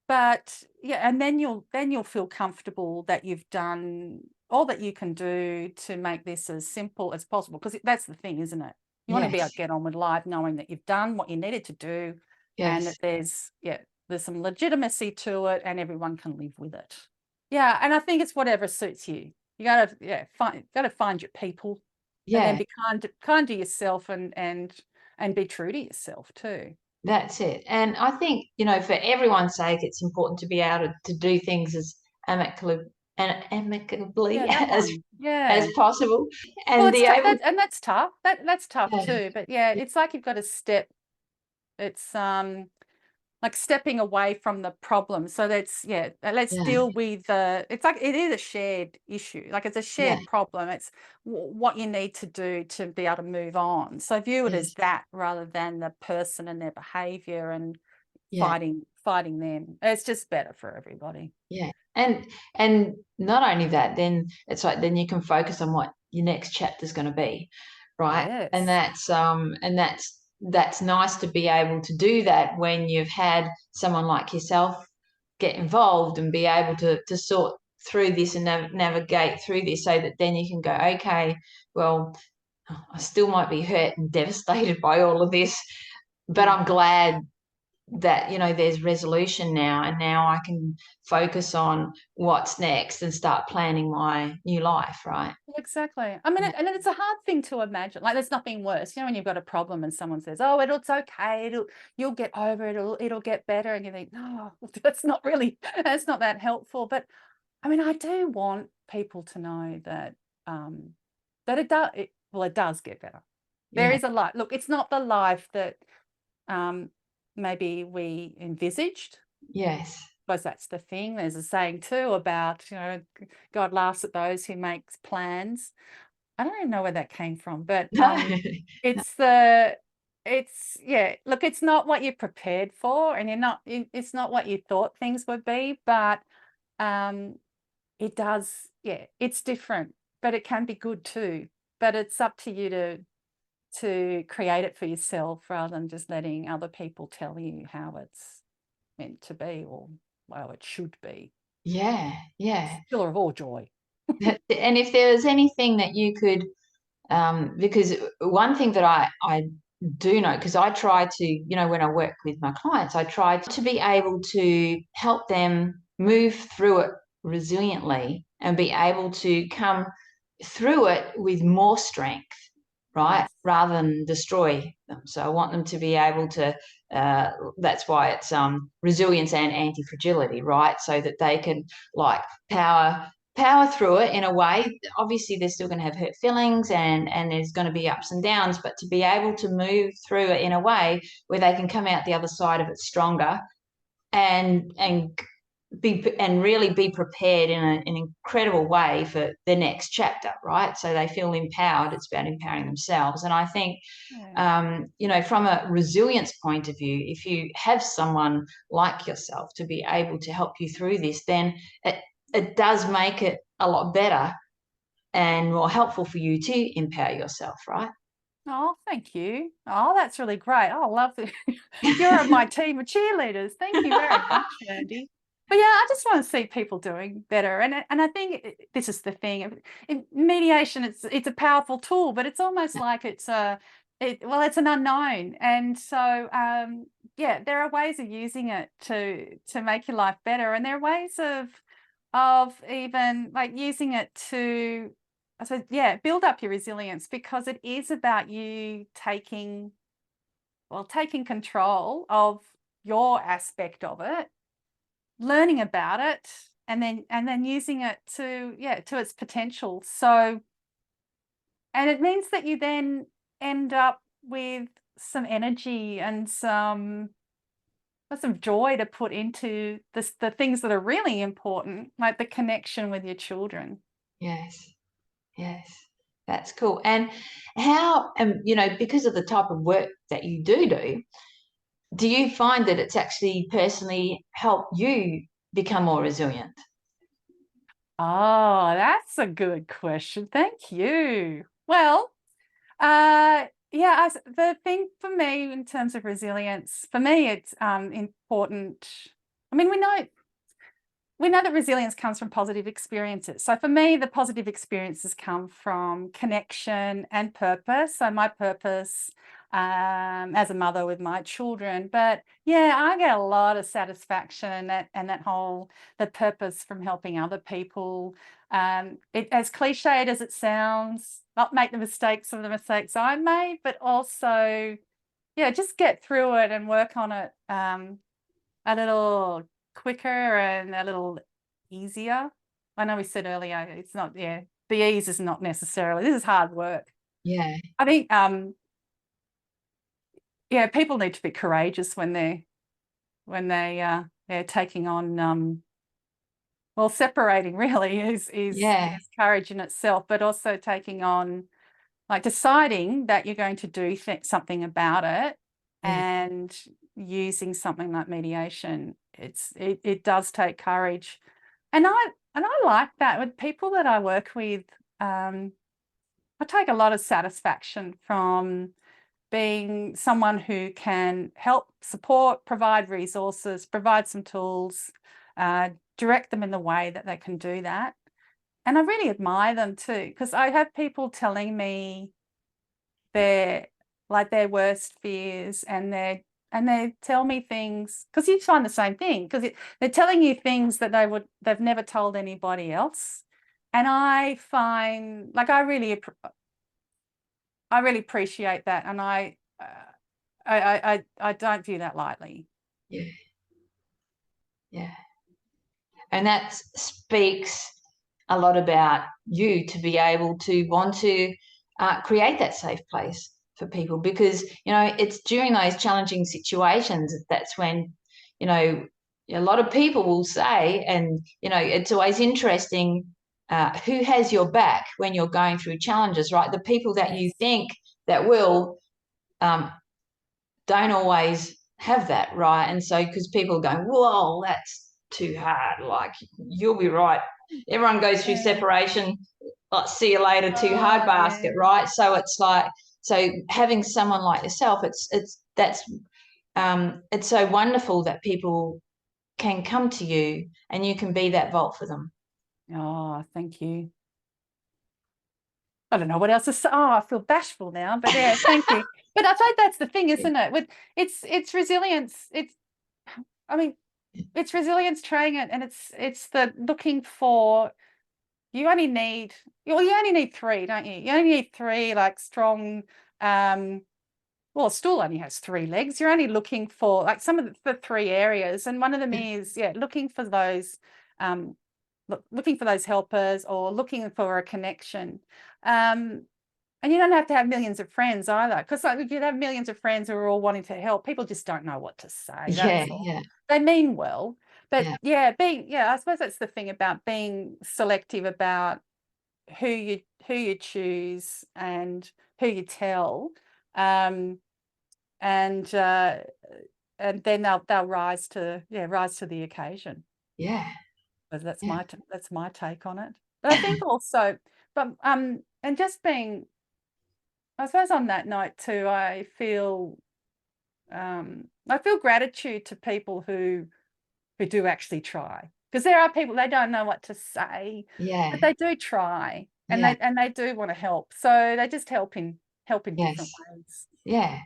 Speaker 2: But yeah, and then you'll feel comfortable that you've done all that you can do to make this as simple as possible, because that's the thing, isn't it? You want to be able to get on with life knowing that you've done what you needed to do, and that there's some legitimacy to it, and everyone can live with it. Yeah, and I think it's whatever suits you. You gotta find your people, and then be kind to yourself, and be true to yourself too.
Speaker 1: That's it. And I think, you know, for everyone's sake, it's important to be able to do things as amicably as possible, and
Speaker 2: well,
Speaker 1: be able.
Speaker 2: and that's tough. That's tough too. But yeah, it's like you've got to step. It's like stepping away from the problem. So let's deal with it's like it is a shared issue. Like it's a shared problem. It's what you need to do to be able to move on. So view it as that rather than the person and their behavior and fighting them. It's just better for everybody.
Speaker 1: Yeah. And not only that, then it's like then you can focus on what your next chapter is going to be, right?
Speaker 2: Yes.
Speaker 1: And that's nice to be able to do that when you've had someone like yourself get involved and be able to sort through this and navigate through this, so that then you can go, okay, well, I still might be hurt and devastated by all of this, but I'm glad that, you know, there's resolution now, and now I can focus on what's next and start planning my new life, right?
Speaker 2: Exactly. I mean, and it's a hard thing to imagine. Like, there's nothing worse, you know, when you've got a problem and someone says, "Oh, it's okay. You'll get over it. It'll get better," and you think, "No, that's not that helpful." But I mean, I do want people to know that that it does get better. There is a life. Look, it's not the life that maybe we envisaged.
Speaker 1: Yes.
Speaker 2: Because that's the thing. There's a saying too about, you know, God laughs at those who makes plans. I don't even know where that came from, but it's look, it's not what you're prepared for, and it's not what you thought things would be, but it does, it's different, but it can be good too. But it's up to you to create it for yourself, rather than just letting other people tell you how it's meant to be, or how it should be.
Speaker 1: Yeah.
Speaker 2: Killer of all joy.
Speaker 1: And if there was anything that you could, because one thing that I do know, because I try to, you know, when I work with my clients, I try to be able to help them move through it resiliently and be able to come through it with more strength, right?
Speaker 2: Yes.
Speaker 1: Rather than destroy them. So I want them to be able to, that's why it's resilience and anti-fragility, right? So that they can like power through it in a way. Obviously, they're still going to have hurt feelings, and there's going to be ups and downs, but to be able to move through it in a way where they can come out the other side of it stronger, and really be prepared in an incredible way for the next chapter, right? So they feel empowered. It's about empowering themselves. And I think, you know, from a resilience point of view, if you have someone like yourself to be able to help you through this, then it does make it a lot better and more helpful for you to empower yourself, right?
Speaker 2: Oh, thank you. Oh, that's really great. Oh, I love it. You're on my team of cheerleaders. Thank you very much, Mandy. But yeah, I just want to see people doing better, and I think this is the thing. In mediation, it's a powerful tool, but it's almost like it's an unknown, and so there are ways of using it to make your life better, and there are ways of even like using it to, I suppose, build up your resilience, because it is about you taking control of your aspect of it, learning about it, and then using it to its potential. So, and it means that you then end up with some energy and some joy to put into the things that are really important, like the connection with your children.
Speaker 1: Yes. Yes. That's cool. And how, you know, because of the type of work that you do you find that it's actually personally helped you become more resilient?
Speaker 2: Oh, that's a good question. Thank you. Well, yeah, the thing for me in terms of resilience, for me, it's important. I mean, we know that resilience comes from positive experiences. So for me, the positive experiences come from connection and purpose. So my purpose as a mother with my children. But yeah, I get a lot of satisfaction and that whole, the purpose from helping other people. As cliched as it sounds, not make the mistakes of the mistakes I made, but also, yeah, just get through it and work on it a little quicker and a little easier. I know we said earlier, it's not, yeah, the ease is not necessarily, this is hard work.
Speaker 1: Yeah.
Speaker 2: I think, yeah, people need to be courageous when they're taking on, well, separating really is courage in itself, but also taking on, like deciding that you're going to do something about it and using something like mediation. It does take courage. And I like that with people that I work with. I take a lot of satisfaction from being someone who can help, support, provide resources, provide some tools, direct them in the way that they can do that. And I really admire them too, because I have people telling me their worst fears, and they tell me things, because you find the same thing, because they're telling you things that they've never told anybody else. And I find, like, I really appreciate that, and I don't view that lightly.
Speaker 1: Yeah. Yeah. And that speaks a lot about you to be able to want to create that safe place for people, because, you know, it's during those challenging situations that's when, you know, a lot of people will say, and, you know, it's always interesting who has your back when you're going through challenges, right? The people that you think that will don't always have that, right? And so, because people are going, whoa, that's too hard, like, you'll be right. Everyone goes through separation, like, see you later, too hard basket, right? So it's like, so having someone like yourself, it's so wonderful that people can come to you and you can be that vault for them.
Speaker 2: Oh, thank you. I don't know what else to say. Oh, I feel bashful now, but yeah, thank you. But I think that's the thing, isn't it? With it's resilience. I mean, it's resilience training, and it's the looking for. You only need 3, don't you? You only need 3 like strong. Well, a stool only has 3 legs. You're only looking for like some of the 3 areas, and one of them is looking for those. Looking for those helpers, or looking for a connection. And you don't have to have millions of friends either, because like, if you have millions of friends who are all wanting to help, people just don't know what to say. They mean well, but I suppose that's the thing about being selective about who you choose and who you tell, and then they'll rise to the occasion.
Speaker 1: Yeah.
Speaker 2: But that's my take on it. But I think also, and just being, I suppose on that note too, I feel gratitude to people who do actually try, because there are people, they don't know what to say, but they do try, and they do want to help, so they just help in different ways.
Speaker 1: Yeah,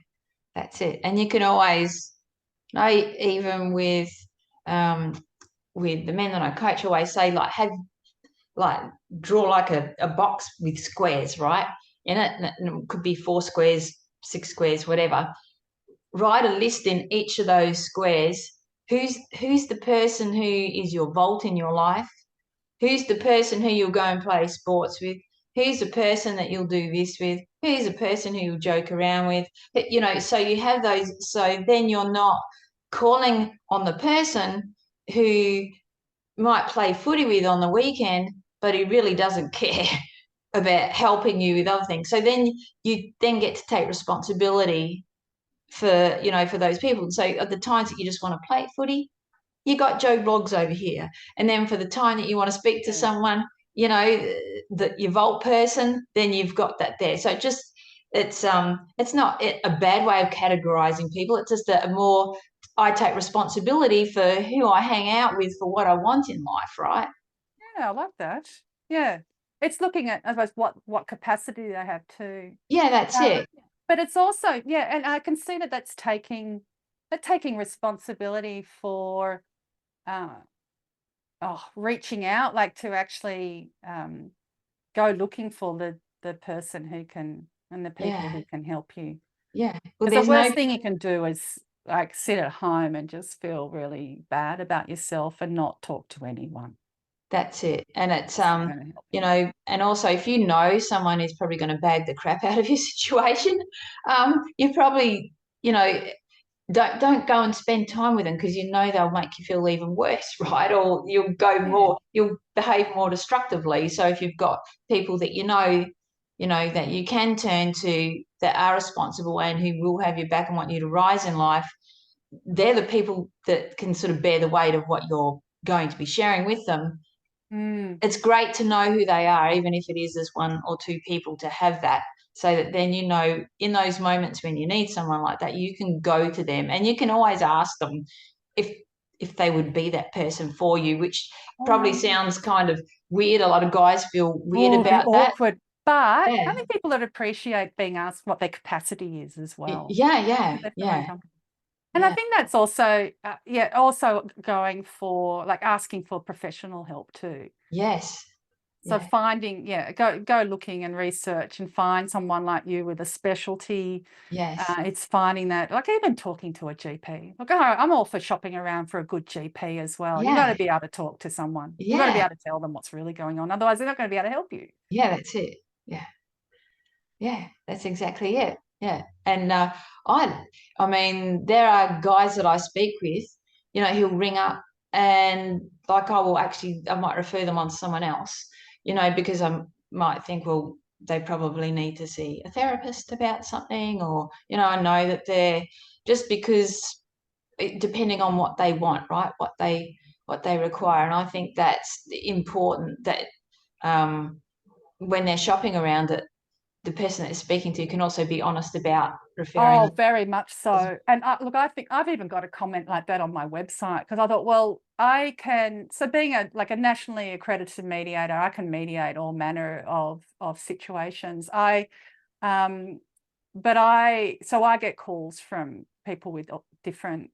Speaker 1: that's it. And you can always, even with the men that I coach, always say, like draw like a box with squares, right, in it, and it could be 4 squares, 6 squares, whatever. Write a list in each of those squares. Who's the person who is your vault in your life? Who's the person who you'll go and play sports with? Who's the person that you'll do this with? Who's the person who you'll joke around with? You know, so you have those, so then you're not calling on the person who might play footy with on the weekend, but he really doesn't care about helping you with other things. So then you then get to take responsibility for, you know, for those people. So at the times that you just want to play footy, you got Joe Bloggs over here. And then for the time that you want to speak to someone, you know, your vault person, then you've got that there. So it's not a bad way of categorizing people. It's just a more, I take responsibility for who I hang out with for what I want in life, right?
Speaker 2: Yeah, I like that. Yeah. It's looking at, I suppose, what capacity they have too.
Speaker 1: Yeah, that's it.
Speaker 2: But it's also, yeah, and I can see that that's taking responsibility for reaching out, like to actually go looking for the person who can, and the people who can help you.
Speaker 1: Yeah. Well,
Speaker 2: the worst thing you can do is like sit at home and just feel really bad about yourself and not talk to anyone.
Speaker 1: That's it. And it's, you know, and also if you know someone is probably going to bag the crap out of your situation, you probably, you know, don't go and spend time with them, because you know they'll make you feel even worse, right? Or you'll you'll behave more destructively. So if you've got people that you know that you can turn to, that are responsible and who will have your back and want you to rise in life, they're the people that can sort of bear the weight of what you're going to be sharing with them. It's great to know who they are, even if it is as one or two people, to have that, so that then, you know, in those moments when you need someone like that, you can go to them, and you can always ask them if they would be that person for you, which probably sounds kind of weird. A lot of guys feel weird about that.
Speaker 2: Awkward. But I think people would appreciate being asked what their capacity is as well.
Speaker 1: Yeah.
Speaker 2: And I think that's also, also going for, like, asking for professional help too.
Speaker 1: Yes.
Speaker 2: So finding, go looking and research and find someone like you with a specialty.
Speaker 1: Yes.
Speaker 2: It's finding that, like, even talking to a GP. Look, I'm all for shopping around for a good GP as well. You've got to be able to talk to someone. You've got to be able to tell them what's really going on. Otherwise, they're not going to be able to help you.
Speaker 1: Yeah, that's it. Yeah, that's exactly it. Yeah. And I mean, there are guys that I speak with, you know, who'll ring up and, like, I might refer them on to someone else, you know, because I might think, well, they probably need to see a therapist about something, or, you know, I know that they're, just because depending on what they want, right, what they require. And I think that's important, that when they're shopping around it, the person that's speaking to can also be honest about referring.
Speaker 2: Oh, very much so. And look, I think I've even got a comment like that on my website, because I thought, well, I can, so being a nationally accredited mediator, I can mediate all manner of situations. So I get calls from people with different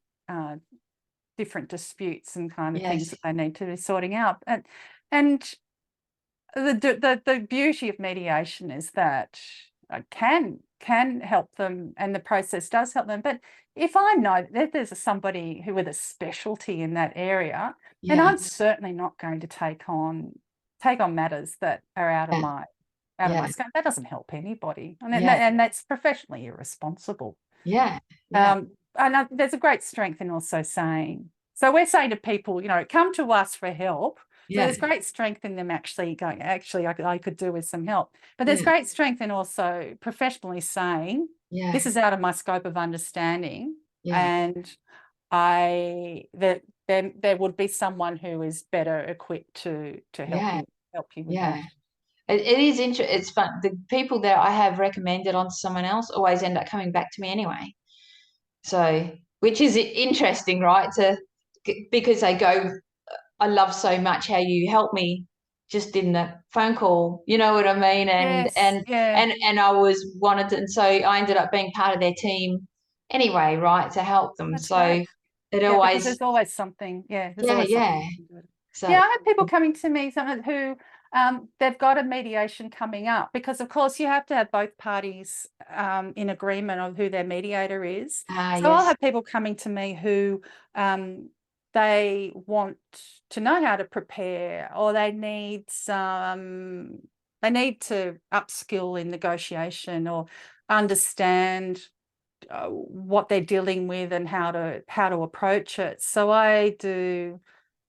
Speaker 2: disputes and kind of things that they need to be sorting out. And the beauty of mediation is that I can help them, and the process does help them. But if I know that there's somebody who with a specialty in that area, then I'm certainly not going to take on matters that are out of my scope. That doesn't help anybody, and that's professionally irresponsible. And there's a great strength in also saying, so we're saying to people, you know, come to us for help. So there's great strength in them actually going, actually, I could do with some help. But there's great strength in also professionally saying, this is out of my scope of understanding, and there would be someone who is better equipped to help you with that.
Speaker 1: It is interesting. It's fun. The people that I have recommended onto someone else always end up coming back to me anyway. So, which is interesting, right? Because they go, I love so much how you helped me just in the phone call, you know what I mean? And I wanted to, and so I ended up being part of their team anyway, right, to help them.
Speaker 2: That's
Speaker 1: so
Speaker 2: right.
Speaker 1: it always,
Speaker 2: because there's always something.
Speaker 1: So
Speaker 2: I have people coming to me, someone who they've got a mediation coming up, because of course you have to have both parties in agreement of who their mediator is. I'll have people coming to me who they want to know how to prepare, or they need to upskill in negotiation, or understand what they're dealing with and how to approach it. So I do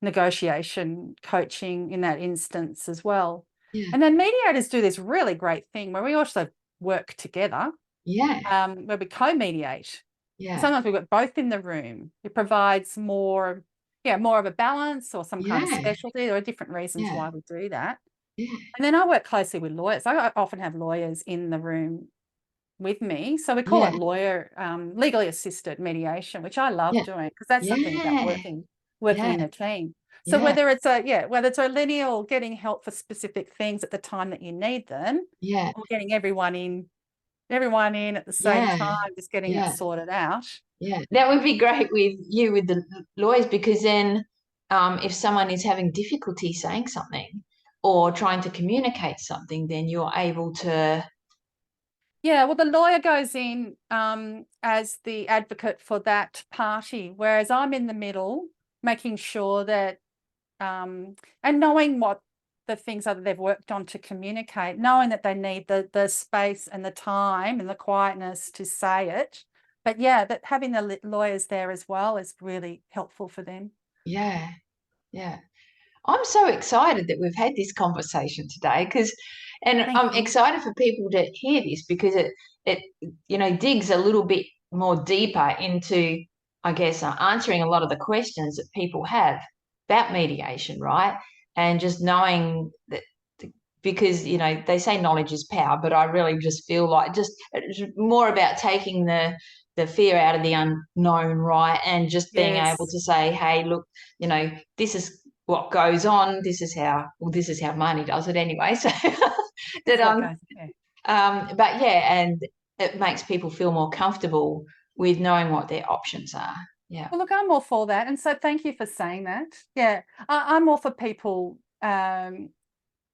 Speaker 2: negotiation coaching in that instance as well.
Speaker 1: Yeah.
Speaker 2: And then mediators do this really great thing where we also work together, where we co-mediate.
Speaker 1: Yeah.
Speaker 2: Sometimes we've got both in the room. It provides more of a balance or some kind of specialty. There are different reasons why we do that.
Speaker 1: Yeah.
Speaker 2: And then I work closely with lawyers. I often have lawyers in the room with me. So we call it legally assisted mediation, which I love doing, because that's the thing about working in a team. So whether it's a lineal getting help for specific things at the time that you need them, or getting everyone in at the same time, just getting it sorted out.
Speaker 1: Yeah, that would be great with the lawyers, because then if someone is having difficulty saying something or trying to communicate something, then you're able to.
Speaker 2: Yeah, well, the lawyer goes in as the advocate for that party, whereas I'm in the middle, making sure that and knowing what the things are that they've worked on to communicate, knowing that they need the space and the time and the quietness to say it. But yeah, that having the lawyers there as well is really helpful for them.
Speaker 1: Yeah, yeah. I'm so excited that we've had this conversation today, I'm excited for people to hear this, because it digs a little bit more deeper into, I guess, answering a lot of the questions that people have about mediation, right? And just knowing that, because they say knowledge is power, but I really just feel like it's more about taking the fear out of the unknown, right? And just being able to say, hey, look, this is what goes on. This is how Marnie does it anyway. So that but and it makes people feel more comfortable with knowing what their options are. Yeah.
Speaker 2: Well, look, I'm all for that, and so thank you for saying that. Yeah, I'm all for people, knowing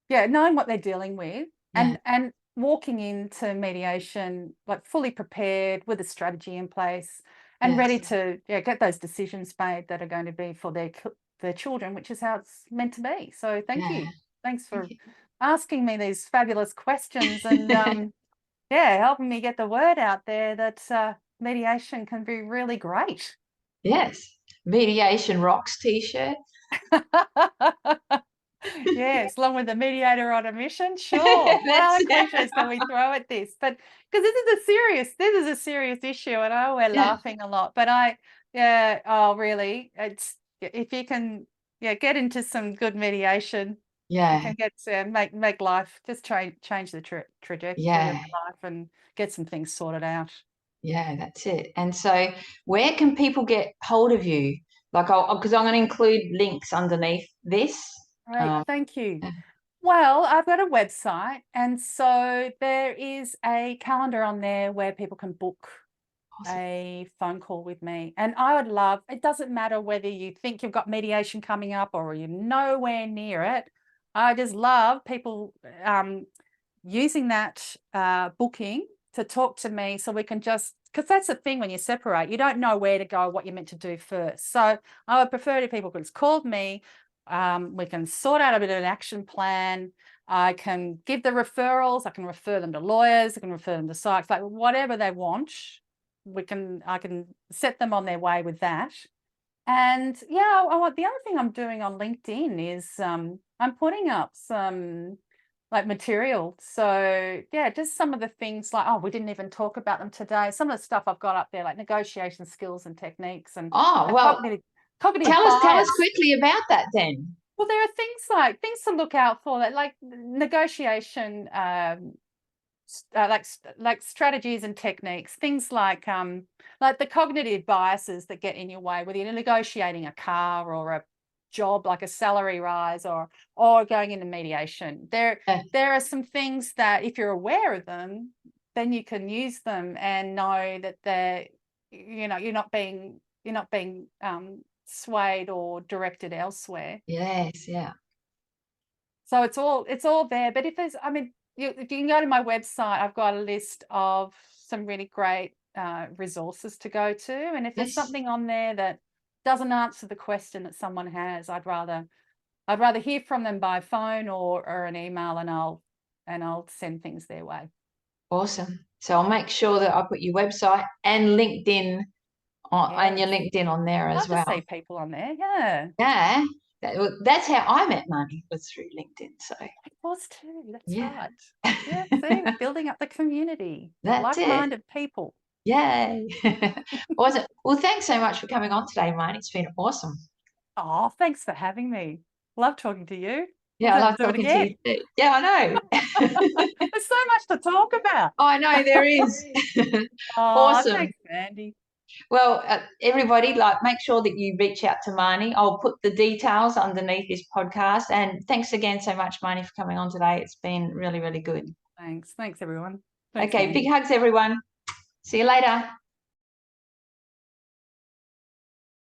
Speaker 2: what they're dealing with, and walking into mediation like fully prepared with a strategy in place and ready to get those decisions made that are going to be for their children, which is how it's meant to be. So thank you. Thanks for asking me these fabulous questions and helping me get the word out there that mediation can be really great.
Speaker 1: Yes. Mediation Rocks t-shirt.
Speaker 2: Yes, along with the mediator on a mission. Sure. What other cliches can we throw at this? But because this is a serious issue, and I know we're laughing a lot. But really, it's if you can get into some good mediation, you can get make life, just change the trajectory of life and get some things sorted out.
Speaker 1: Yeah, that's it. And so where can people get hold of you? Like, because I'm going to include links underneath this.
Speaker 2: Right, thank you. Well, I've got a website, and so there is a calendar on there where people can book a phone call with me. And I would love, it doesn't matter whether you think you've got mediation coming up or you're nowhere near it. I just love people using that booking to talk to me, so we can just, because that's the thing when you separate, you don't know where to go, what you're meant to do first. So I would prefer if people could just call me. We can sort out a bit of an action plan. I can give the referrals. I can refer them to lawyers. I can refer them to psychs, like whatever they want. I can set them on their way with that. And the other thing I'm doing on LinkedIn is I'm putting up some like material. So just some of the things like, we didn't even talk about them today. Some of the stuff I've got up there, like negotiation skills and techniques and cognitive
Speaker 1: tell us quickly about that then.
Speaker 2: Well, there are things to look out for, that like negotiation, like strategies and techniques, things like the cognitive biases that get in your way, whether you're negotiating a car or a job, like a salary rise or going into mediation. There are some things that if you're aware of them, then you can use them and know that they're, you're not being swayed or directed elsewhere.
Speaker 1: Yes, yeah.
Speaker 2: So it's all there. But if there's, you can go to my website. I've got a list of some really great resources to go to, and if there's something on there that doesn't answer the question that someone has, I'd rather hear from them by phone or an email, and I'll send things their way.
Speaker 1: Awesome. So I'll make sure that I put your website and LinkedIn and your LinkedIn on there as well.
Speaker 2: Love to see people on there. Yeah.
Speaker 1: Yeah. That's how I met Marnie, was through LinkedIn. So
Speaker 2: It was too. That's
Speaker 1: yeah.
Speaker 2: right. Yeah. See, building up the community.
Speaker 1: That's
Speaker 2: Like-minded people.
Speaker 1: Yay. Awesome. Well, thanks so much for coming on today, Marnie. It's been awesome.
Speaker 2: Oh, thanks for having me. Love talking to you.
Speaker 1: Yeah, I
Speaker 2: We'll
Speaker 1: love
Speaker 2: do it
Speaker 1: talking
Speaker 2: again.
Speaker 1: to you too. Yeah, I know.
Speaker 2: There's so much to talk about.
Speaker 1: I know there is.
Speaker 2: Oh,
Speaker 1: Awesome.
Speaker 2: thanks, Mandy.
Speaker 1: Well, everybody, make sure that you reach out to Marnie. I'll put the details underneath this podcast. And thanks again so much, Marnie, for coming on today. It's been really, really good.
Speaker 2: Thanks. Thanks, everyone. Thanks,
Speaker 1: Okay,
Speaker 2: Mandy.
Speaker 1: big hugs, everyone. See you later.